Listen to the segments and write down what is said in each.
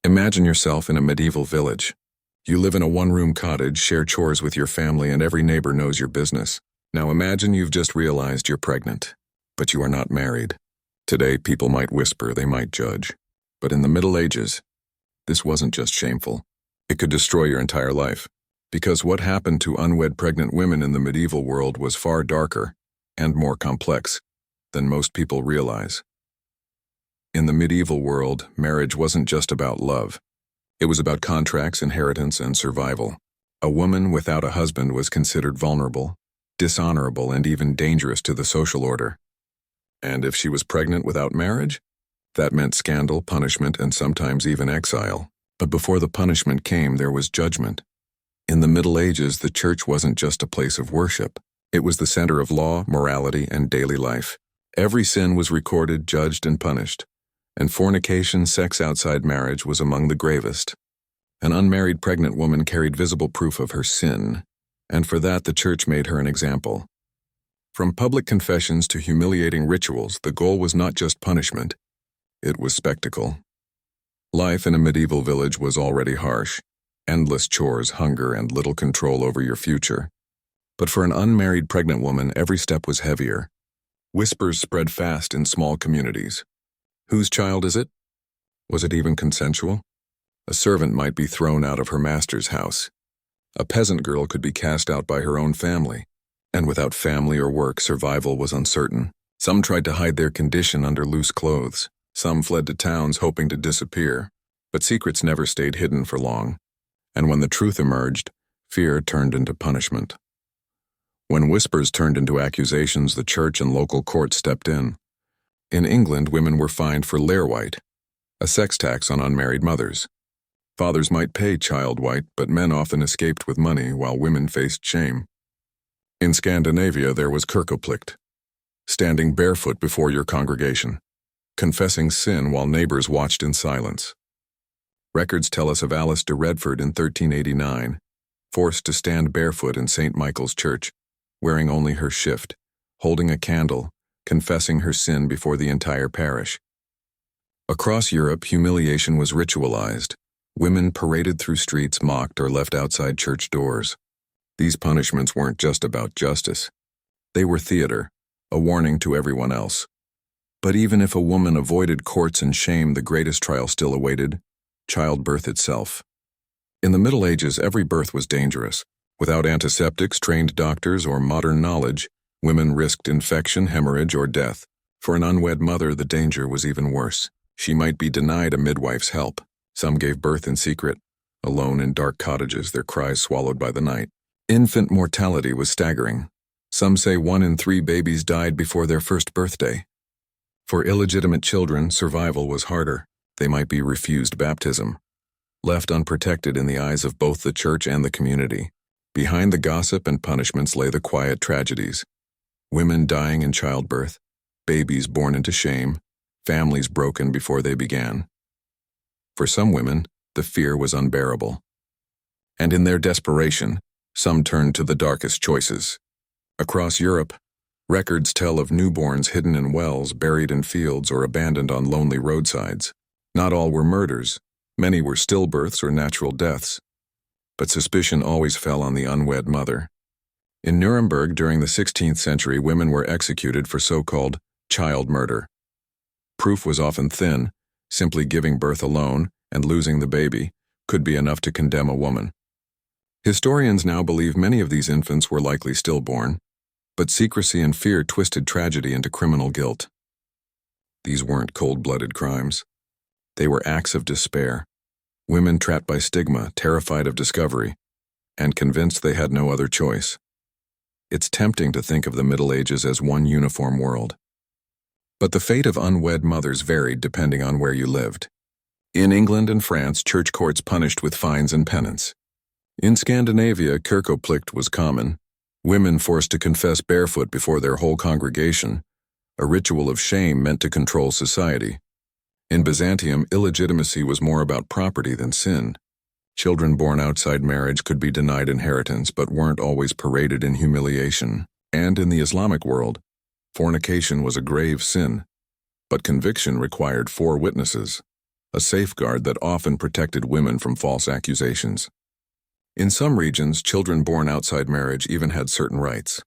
Imagine yourself in a medieval village. You live in a one-room cottage, share chores with your family, and every neighbor knows your business. Now imagine you've just realized you're pregnant, but you are not married. Today, people might whisper, they might judge. But in the Middle Ages, this wasn't just shameful. It could destroy your entire life. Because what happened to unwed pregnant women in the medieval world was far darker and more complex than most people realize. In the medieval world, marriage wasn't just about love. It was about contracts, inheritance, and survival. A woman without a husband was considered vulnerable, dishonorable, and even dangerous to the social order. And if she was pregnant without marriage, that meant scandal, punishment, and sometimes even exile. But before the punishment came, there was judgment. In the Middle Ages, the church wasn't just a place of worship. It was the center of law, morality, and daily life. Every sin was recorded, judged, and punished. And fornication, sex outside marriage, was among the gravest. An unmarried pregnant woman carried visible proof of her sin, and for that the church made her an example. From public confessions to humiliating rituals, the goal was not just punishment, it was spectacle. Life in a medieval village was already harsh. Endless chores, hunger, and little control over your future. But for an unmarried pregnant woman, every step was heavier. Whispers spread fast in small communities. Whose child is it? Was it even consensual? A servant might be thrown out of her master's house. A peasant girl could be cast out by her own family. And without family or work, survival was uncertain. Some tried to hide their condition under loose clothes. Some fled to towns hoping to disappear. But secrets never stayed hidden for long. And when the truth emerged, fear turned into punishment. When whispers turned into accusations, the church and local courts stepped in. In England, women were fined for lairwhite, a sex tax on unmarried mothers. Fathers might pay child white, but men often escaped with money while women faced shame. In Scandinavia, there was kirkeplikt, standing barefoot before your congregation, confessing sin while neighbors watched in silence. Records tell us of Alice de Redford in 1389, forced to stand barefoot in St. Michael's Church, wearing only her shift, holding a candle, confessing her sin before the entire parish. Across Europe, humiliation was ritualized. Women paraded through streets, mocked, or left outside church doors. These punishments weren't just about justice. They were theater, a warning to everyone else. But even if a woman avoided courts and shame, the greatest trial still awaited: childbirth itself. In the Middle Ages, every birth was dangerous. Without antiseptics, trained doctors, or modern knowledge, women risked infection, hemorrhage, or death. For an unwed mother, the danger was even worse. She might be denied a midwife's help. Some gave birth in secret, alone in dark cottages, their cries swallowed by the night. Infant mortality was staggering. Some say 1 in 3 babies died before their first birthday. For illegitimate children, survival was harder. They might be refused baptism, left unprotected in the eyes of both the church and the community. Behind the gossip and punishments lay the quiet tragedies. Women dying in childbirth, babies born into shame, families broken before they began. For some women, the fear was unbearable. And in their desperation, some turned to the darkest choices. Across Europe, records tell of newborns hidden in wells, buried in fields, or abandoned on lonely roadsides. Not all were murders. Many were stillbirths or natural deaths. But suspicion always fell on the unwed mother. In Nuremberg during the 16th century, women were executed for so-called child murder. Proof was often thin. Simply giving birth alone and losing the baby could be enough to condemn a woman. Historians now believe many of these infants were likely stillborn, but secrecy and fear twisted tragedy into criminal guilt. These weren't cold-blooded crimes. They were acts of despair. Women trapped by stigma, terrified of discovery, and convinced they had no other choice. It's tempting to think of the Middle Ages as one uniform world. But the fate of unwed mothers varied depending on where you lived. In England and France, church courts punished with fines and penance. In Scandinavia, kirkeplikt was common. Women forced to confess barefoot before their whole congregation, a ritual of shame meant to control society. In Byzantium, illegitimacy was more about property than sin. Children born outside marriage could be denied inheritance but weren't always paraded in humiliation. And in the Islamic world, fornication was a grave sin, but conviction required 4 witnesses. a safeguard that often protected women from false accusations. In some regions, children born outside marriage even had certain rights.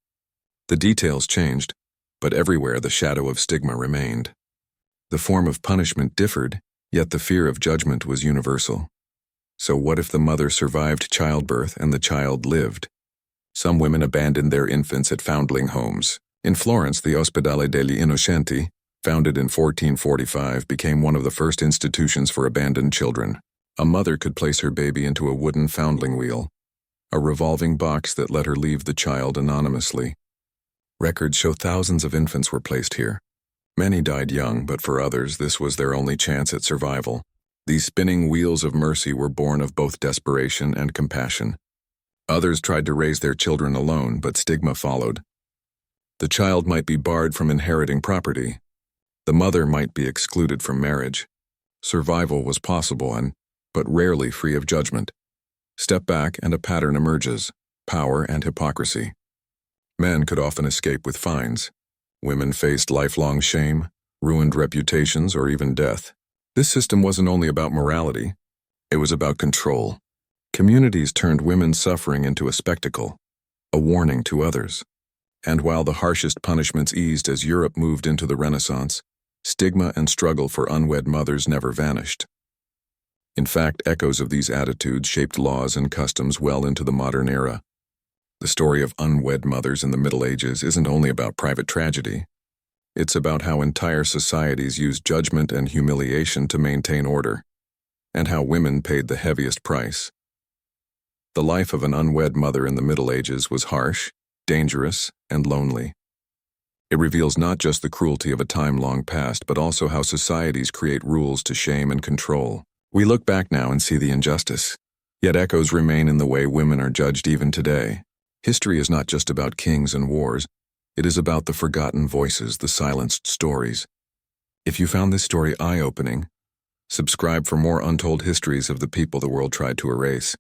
The details changed, but everywhere the shadow of stigma remained. The form of punishment differed, yet the fear of judgment was universal. So what if the mother survived childbirth and the child lived? Some women abandoned their infants at foundling homes. In Florence, the Ospedale degli Innocenti, founded in 1445, became one of the first institutions for abandoned children. A mother could place her baby into a wooden foundling wheel, a revolving box that let her leave the child anonymously. Records show thousands of infants were placed here. Many died young, but for others, this was their only chance at survival. These spinning wheels of mercy were born of both desperation and compassion. Others tried to raise their children alone, but stigma followed. The child might be barred from inheriting property. The mother might be excluded from marriage. Survival was possible but rarely free of judgment. Step back and a pattern emerges: power and hypocrisy. Men could often escape with fines. Women faced lifelong shame, ruined reputations, or even death. This system wasn't only about morality, it was about control. Communities turned women's suffering into a spectacle, a warning to others. And while the harshest punishments eased as Europe moved into the Renaissance, stigma and struggle for unwed mothers never vanished. In fact, echoes of these attitudes shaped laws and customs well into the modern era. The story of unwed mothers in the Middle Ages isn't only about private tragedy. It's about how entire societies used judgment and humiliation to maintain order, and how women paid the heaviest price. The life of an unwed mother in the Middle Ages was harsh, dangerous, and lonely. It reveals not just the cruelty of a time long past, but also how societies create rules to shame and control. We look back now and see the injustice, yet echoes remain in the way women are judged even today. History is not just about kings and wars, it is about the forgotten voices, the silenced stories. If you found this story eye-opening, subscribe for more untold histories of the people the world tried to erase.